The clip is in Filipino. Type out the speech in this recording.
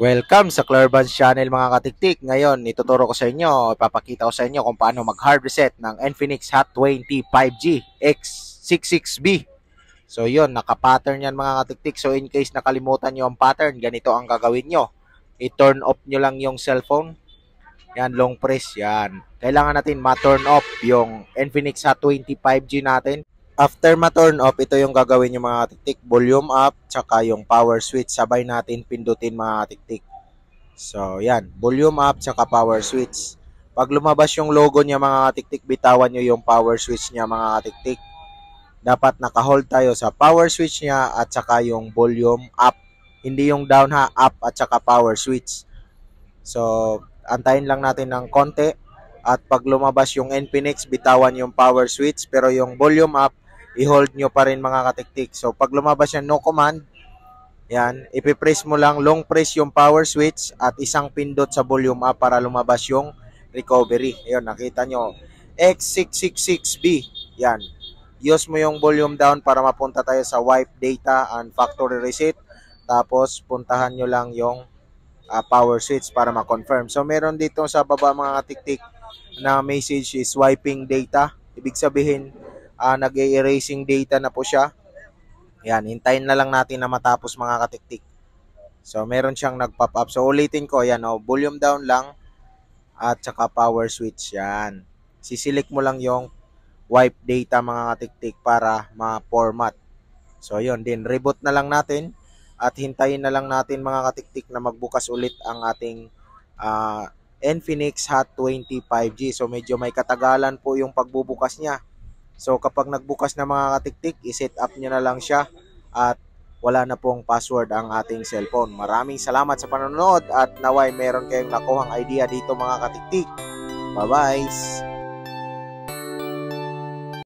Welcome sa Clarvans Channel mga katiktik. Ngayon, ituturo ko sa inyo, ipapakita ko sa inyo kung paano mag-hard reset ng Infinix Hot 20 5G X66B. So yun, naka-pattern yan mga katiktik. So in case nakalimutan nyo ang pattern, ganito ang gagawin nyo. I-turn off nyo lang yung cellphone. Yan, long press, yan. Kailangan natin ma-turn off yung Infinix Hot 20 5G natin. After ma-turn off, ito yung gagawin yung mga katiktik. Volume up, tsaka yung power switch. Sabay natin pindutin mga katiktik. So, yan. Volume up, tsaka power switch. Pag lumabas yung logo niya mga katiktik, bitawan nyo yung power switch niya mga katiktik. Dapat naka-hold tayo sa power switch niya at tsaka yung volume up. Hindi yung down ha, up at tsaka power switch. So, antayin lang natin ng konti. At pag lumabas yung Infinix, bitawan yung power switch. Pero yung volume up, i-hold nyo pa rin mga katiktik. So, pag lumabas yan, no command, yan, ipipress mo lang, long press yung power switch at isang pindot sa volume up para lumabas yung recovery. Ayun, nakita nyo. X666B. Yan. Use mo yung volume down para mapunta tayo sa wipe data and factory reset. Tapos, puntahan nyo lang yung power switch para ma-confirm. So, meron dito sa baba mga katiktik na message is wiping data. Ibig sabihin, nag-erasing data na po siya. Yan, hintayin na lang natin na matapos mga katiktik. So, meron siyang nag-pop up. So, ulitin ko, yan volume down lang at saka power switch. Yan. Sisilik mo lang yung wipe data mga katiktik para ma-format. So, yun din. Reboot na lang natin at hintayin na lang natin mga katiktik na magbukas ulit ang ating Infinix Hot 20 5G. So, medyo may katagalan po yung pagbubukas niya. So, kapag nagbukas na mga katiktik, i-set up nyo na lang siya at wala na pong password ang ating cellphone. Maraming salamat sa panonood at naway meron kayong nakuhang idea dito mga katiktik. Bye-bye!